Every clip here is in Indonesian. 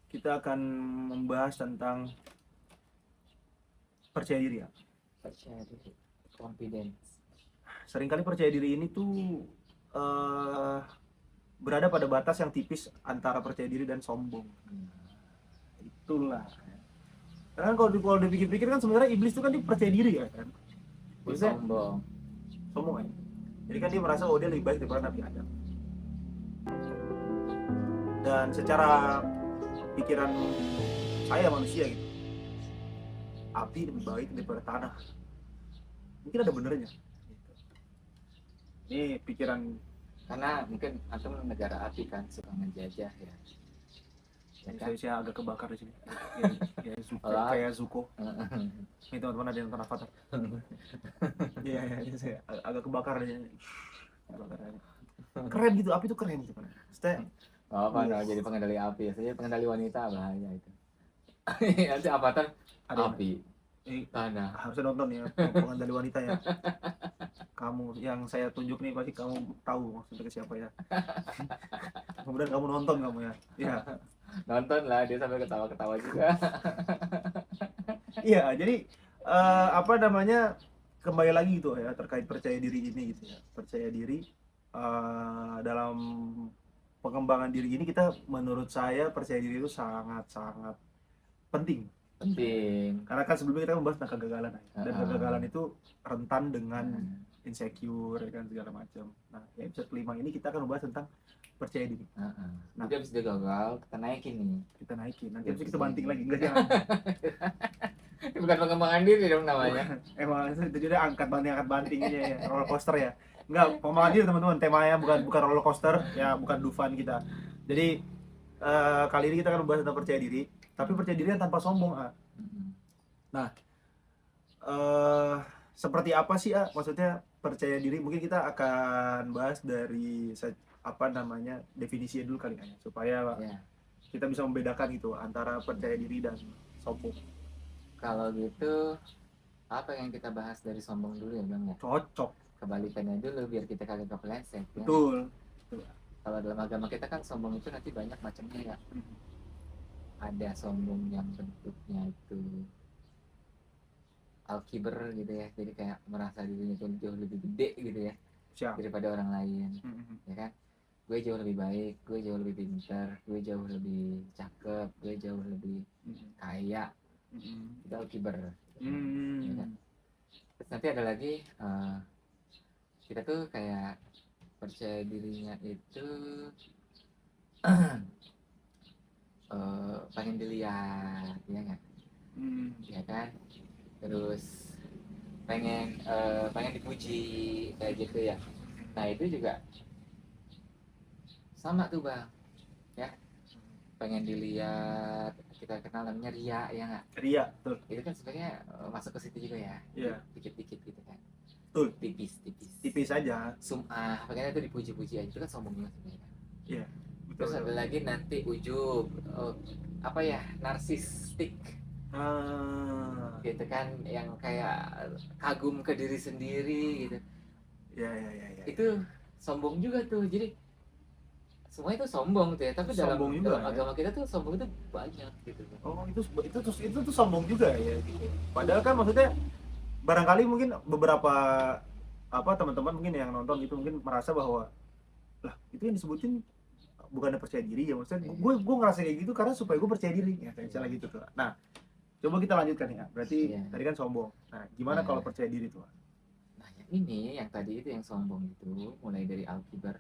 kita akan membahas tentang percaya diri ya. Percaya diri, confidence. Seringkali percaya diri ini tuh eh, berada pada batas yang tipis antara percaya diri dan sombong. Itulah. Karena kalau dipikir-pikir kan sebenarnya iblis itu kan dia percaya diri ya kan. Dia Maksudnya sombong. sombong ya. Jadi kan dia merasa oh dia lebih baik daripada Nabi Adam. Dan secara pikiran saya manusia gitu, api lebih baik daripada tanah. Mungkin ada benernya. Gitu. Ini pikiran Karena mungkin antum negara api kan, suka ngejajah ya. Ya kan? saya agak kebakar di sini. Ya, Alah. kayak Zuko. Ini teman-teman ada yang nonton Avatar. Iya, saya agak kebakar di sini. Kebakar aja. Keren gitu, api itu keren gitu kan. Maksudnya, Oh, apa nah, jadi pengendali api ya? Saya pengendali wanita bahaya itu. Nanti avatar ada yang api, tanah. harusnya nonton ya pengendali wanita ya. Kamu yang saya tunjuk nih pasti kamu tahu maksudnya ke siapa ya. Kemudian kamu nonton kamu ya. Iya. Nonton lah, dia sampai ketawa-ketawa juga. Iya, jadi apa namanya, kembali lagi gitu ya terkait percaya diri ini gitu ya. Percaya diri dalam pengembangan diri ini kita, menurut saya percaya diri itu sangat-sangat penting. Penting. Karena kan sebelumnya kita membahas tentang kegagalan ya. Dan kegagalan itu rentan dengan insecure ya kan, segala macam. Nah, di episode kelima ini kita akan membahas tentang percaya diri. Nah, jadi habis dia gagal, kita naikin nih. Kita naikin, nanti habis kita banting lagi. Enggak jangan. Bukan pengembangan diri dong namanya. Emang itu jadi angkat banting aja ya, roller coaster ya. Enggak, pengembangan diri teman-teman, temanya bukan roller coaster ya, bukan Dufan kita. Jadi kali ini kita akan membahas tentang percaya diri, tapi percaya diri yang tanpa sombong. Nah, seperti apa sih maksudnya percaya diri? Mungkin kita akan bahas dari apa namanya, definisinya dulu kali ya, supaya kita bisa membedakan gitu antara percaya diri dan sombong. Kalau gitu, apa yang kita bahas dari sombong dulu ya Bang ya? Cocok. Kebalikannya dulu biar kita kagak kepleset ya. Betul. Kalau dalam agama kita kan sombong itu nanti banyak macamnya ya. Ada sombong yang bentuknya itu al-kibar gitu ya, jadi kayak merasa dirinya tuh jauh lebih gede gitu ya. Siap. Daripada orang lain, ya kan? Gue jauh lebih baik, gue jauh lebih pintar, gue jauh lebih cakep, gue jauh lebih kaya. Itu al-kibar. Ya kan? Terus nanti ada lagi kita tuh kayak percaya dirinya itu pengen dilihat, ya nggak? Ya kan? Terus pengen dipuji kayak gitu ya. Nah itu juga sama tuh Bang, ya, pengen dilihat, kita kenal namanya ria, ya nggak? Ria, betul. Itu kan sebenarnya masuk ke situ juga ya. Iya. Dikit-dikit gitu kan. Betul. Tipis aja. Sum'ah, makanya itu dipuji-puji aja, itu kan sombong juga sebenarnya. Iya. Terus ada lagi nanti ujub, apa ya, narsistik. Gitu kan, yang kayak kagum ke diri sendiri gitu. Ya. Itu sombong juga tuh. Jadi semua itu sombong tuh ya, tapi dalam agama kita tuh sombong itu banyak gitu. Oh, itu tuh sombong juga ya. Padahal kan maksudnya barangkali mungkin beberapa teman-teman mungkin yang nonton itu mungkin merasa bahwa lah itu yang disebutin bukan percaya diri ya, maksudnya gue ngerasa kayak gitu karena supaya gue percaya diri ya, misalnya gitu tuh. Nah, coba kita lanjutkan ya. Berarti tadi kan sombong. Nah, gimana kalau percaya diri tuh? Nah, yang ini, yang tadi itu yang sombong itu mulai dari al-kibar,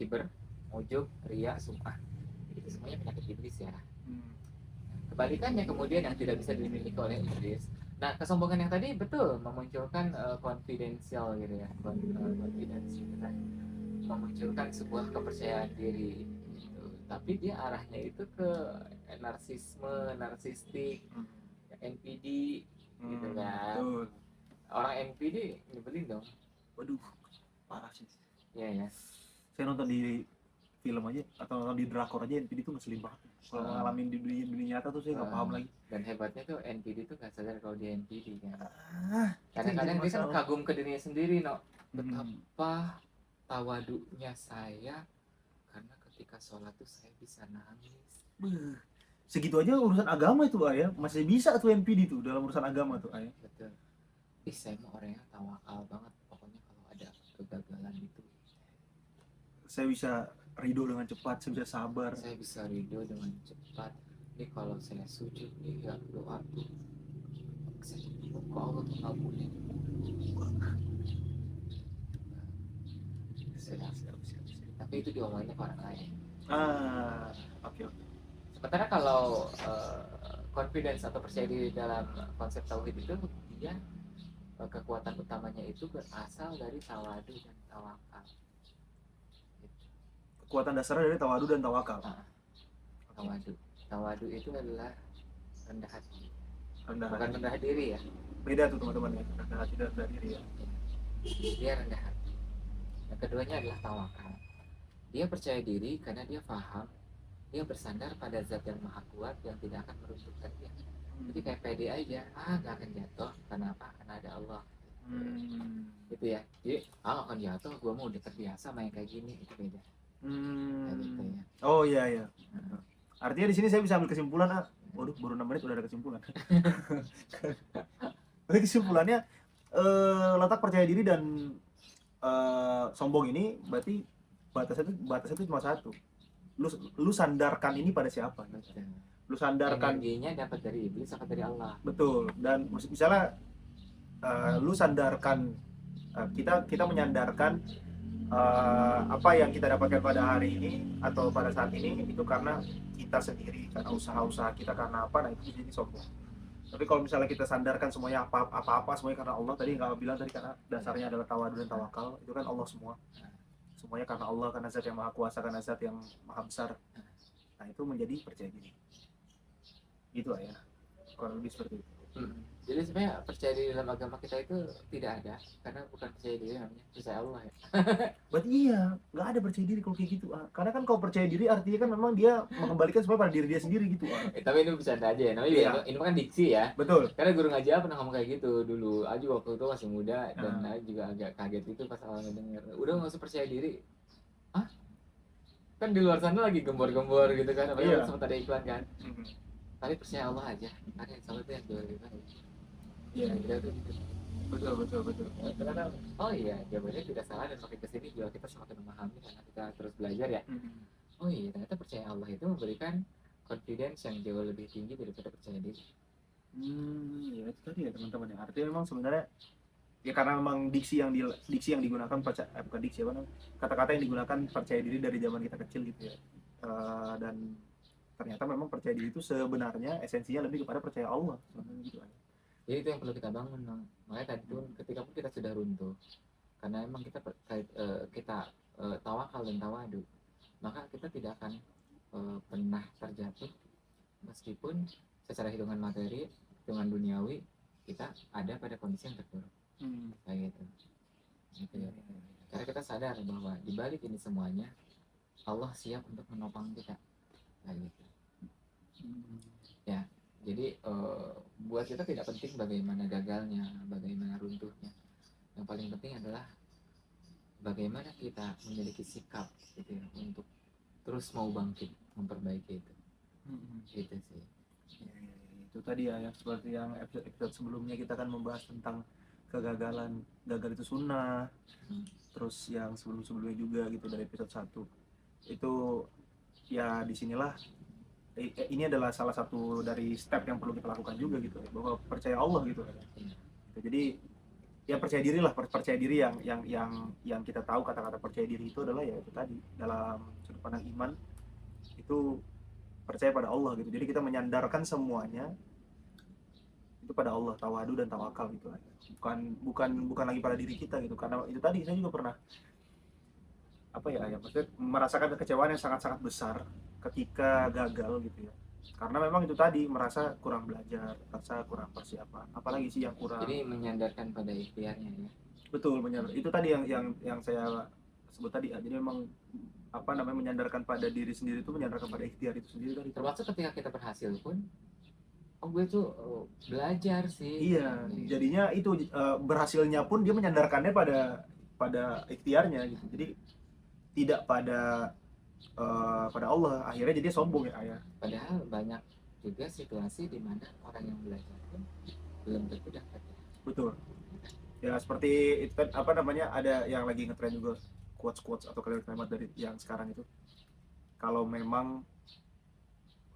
kibar, ujub, ria, sum'ah. Itu semuanya penyakit iblis ya. Kebalikannya kemudian yang tidak bisa dimiliki oleh iblis. Nah, kesombongan yang tadi betul memunculkan confidential gitu ya, confidence gitu kan, memunculkan sebuah kepercayaan diri gitu. Tapi dia arahnya itu ke narsisme, narsistik, NPD gitu kan. Orang NPD nyebelin dong. Waduh, parah sih. Iya ya. Saya nonton di film aja atau nonton di drakor aja NPD tuh ngeselin banget. Kalau ngalamin di dunia nyata tuh saya nggak paham lagi. Dan hebatnya tuh NPD tuh nggak sadar kalau dia NPD kan. Kadang-kadang dia kan kagum ke dirinya sendiri, no. Betapa tawadunya saya karena ketika sholat tuh saya bisa nangis. Beuh, segitu aja urusan agama itu ayah masih bisa tuh NPD tuh dalam urusan agama tuh ayah. Betul. Ih, saya mah orangnya tawakal banget. Pokoknya kalau ada kegagalan itu, Saya bisa ridho dengan cepat, saya bisa sabar. saya bisa ridho dengan cepat. Ini kalau saya sujud nih ya doa tuh, saya kok Allah tuh ngabulin. Siap, siap, siap, siap. Tapi itu diomonginnya ke orang lain. Ah, oke oke. Sementara kalau confidence atau percaya diri dalam konsep tauhid itu, dia kekuatan utamanya itu berasal dari tawadu dan tawakal. Kekuatan dasarnya dari tawadu dan tawakal. Tawadu itu adalah rendah hati, Rendah bukan hati. rendah diri ya. Beda tuh teman-teman ya, rendah hati dan rendah diri ya. Dia rendah hati. Yang keduanya adalah tawakal. Dia percaya diri karena dia paham, dia bersandar pada zat yang maha kuat yang tidak akan meruntuhkan dia. Jadi kayak pede aja, gak akan jatuh. Kenapa? Karena ada Allah. Gitu ya. Jadi gak akan jatuh, gue mau udah terbiasa main kayak gini. Itu beda. Kayak gitu ya. Oh iya iya. Artinya di sini saya bisa ambil kesimpulan, waduh baru 6 menit udah ada kesimpulan. Jadi kesimpulannya letak percaya diri dan sombong ini berarti batasnya itu cuma satu. Lu sandarkan ini pada siapa? Betul. Lu sandarkan, Energinya dapat dari iblis atau dari Allah. betul. Dan misalnya lu sandarkan, kita menyandarkan apa yang kita dapatkan pada hari ini atau pada saat ini itu karena kita sendiri, karena usaha-usaha kita, karena apa, nah itu jadi sombong. Tapi kalau misalnya kita sandarkan semuanya apa-apa semuanya karena Allah, tadi nggak bilang tadi karena dasarnya adalah tawadu dan tawakal, itu kan Allah semua. Semuanya karena Allah, karena zat yang maha kuasa, karena zat yang maha besar. Nah itu menjadi percaya diri. Gitu lah ya. Kurang lebih seperti itu. Jadi sebenarnya percaya diri dalam agama kita itu tidak ada, karena bukan percaya diri, namanya percaya Allah ya. Berarti iya, nggak ada percaya diri kalau kayak gitu. Karena kan kalau percaya diri artinya kan memang dia mengembalikan semua pada diri dia sendiri gitu. Tapi ini bercanda aja ya, namanya Iya. ini kan diksi ya. Betul. Karena guru ngaji pernah ngomong kayak gitu dulu. Aju waktu itu masih muda dan Nah. Aju juga agak kaget itu pas awal ngedenger. Udah nggak usah percaya diri. Kan di luar sana lagi gembor-gembor gitu kan, apalagi Iya. sempat ada iklan kan. Tapi percaya Allah aja, karena yang salah itu yang jual gitu. Iya. Kita tuh gitu. Betul. Karena oh iya, jawabannya tidak salah, dan makin kesini juga kita semakin memahami karena kita terus belajar ya. Oh iya, ternyata percaya Allah itu memberikan confidence yang jauh lebih tinggi daripada percaya diri. Ya itu tadi ya teman-teman ya. Artinya memang sebenarnya ya karena memang diksi yang digunakan bukan diksi apa namanya, kata-kata yang digunakan percaya diri dari zaman kita kecil gitu ya. Dan ternyata memang percaya diri itu sebenarnya esensinya lebih kepada percaya Allah sebenarnya gitu kan. Jadi itu yang perlu kita bangun, Bang. Makanya tadi pun ketika pun kita sudah runtuh, karena emang kita tawakal dan tawadu, maka kita tidak akan pernah terjatuh meskipun secara hitungan materi, hitungan duniawi kita ada pada kondisi yang terpuruk. Kayak gitu ya. Karena kita sadar bahwa di balik ini semuanya Allah siap untuk menopang kita, kayak gitu ya. Jadi buat kita tidak penting bagaimana gagalnya, bagaimana runtuhnya. Yang paling penting adalah bagaimana kita memiliki sikap gitu ya, untuk terus mau bangkit memperbaiki itu. Gitu sih. Itu tadi ya, yang seperti yang episode sebelumnya kita kan membahas tentang kegagalan, gagal itu sunnah. Terus yang sebelumnya juga gitu dari episode 1 itu ya, disinilah ini adalah salah satu dari step yang perlu kita lakukan juga gitu, bahwa percaya Allah gitu. Jadi ya percaya diri lah, percaya diri yang kita tahu, kata-kata percaya diri itu adalah ya itu tadi, dalam sudut pandang iman itu percaya pada Allah gitu. Jadi kita menyandarkan semuanya itu pada Allah, tawadu dan tawakal gitu. Bukan lagi pada diri kita gitu. Karena itu tadi saya juga pernah maksudnya merasakan kekecewaan yang sangat-sangat besar ketika gagal gitu ya. Karena memang itu tadi, merasa kurang belajar, merasa kurang persiapan, apalagi sih yang kurang. Jadi menyandarkan pada ikhtiarnya ya. Betul, itu tadi yang saya sebut tadi ya. Jadi memang menyandarkan pada diri sendiri itu menyandarkan pada ikhtiar itu sendiri tadi. Termasuk ketika kita berhasil pun, gue tuh belajar sih. Iya, jadinya itu berhasilnya pun dia menyandarkannya pada ikhtiarnya gitu. Jadi tidak pada pada Allah, akhirnya jadi sombong ya ayah. Padahal banyak juga situasi di mana orang yang belajar pun belum tentu dapat ya. Betul. Ya seperti itu kan, apa namanya, ada yang lagi ngetren juga quotes atau kalimat dari yang sekarang itu, kalau memang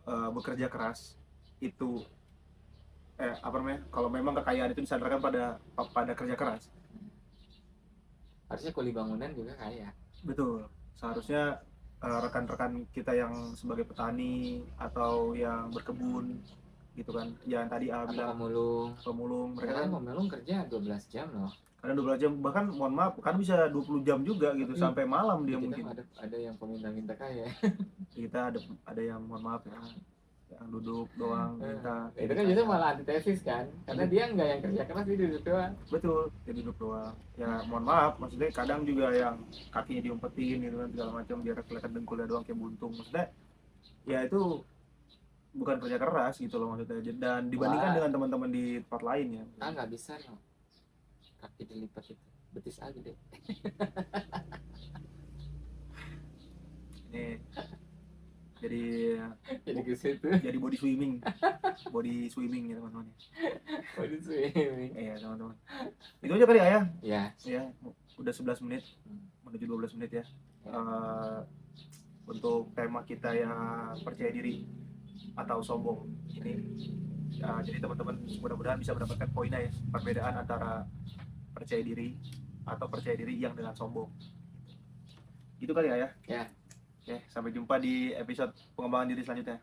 bekerja keras itu apa namanya, kalau memang kekayaan itu disandarkan pada kerja keras. Harusnya kuli bangunan juga kaya. Betul. Seharusnya rekan-rekan kita yang sebagai petani atau yang berkebun gitu kan, yang tadi A Atau bilang pemulung. pemulung, mereka Mereka kan pemulung kerja 12 jam loh. kadang 12 jam, bahkan mohon maaf kan bisa 20 jam juga gitu, Tapi sampai malam di dia kita mungkin. ada yang peminta-minta kaya. Kita ada yang mohon maaf ya, yang duduk doang minta. Itu kan justru malah antitesis kan, karena dia nggak yang kerja keras, dia duduk doang. Betul, dia duduk doang. Ya mohon maaf, maksudnya kadang juga yang kakinya diumpetin gitu kan segala macam biar kelihatan dengkulnya doang kayak buntung. Maksudnya ya itu bukan kerja keras gitu loh maksudnya. Dan dibandingkan Wah. dengan teman-teman di tempat lain ya. Nggak bisa loh, kaki dilipat itu betis aja deh. Ini jadi Jadi ke situ. jadi body swimming ya teman-teman. Body swimming. Iya teman-teman. Itu aja kali ya. Ya. Ya, udah 11 menit menuju 12 menit ya. Ya. Untuk tema kita yang percaya diri atau sombong ini. Jadi teman-teman mudah-mudahan bisa mendapatkan poinnya ya, perbedaan antara percaya diri atau percaya diri yang dengan sombong. Itu kali ya. Ya. Oke, sampai jumpa di episode pengembangan diri selanjutnya.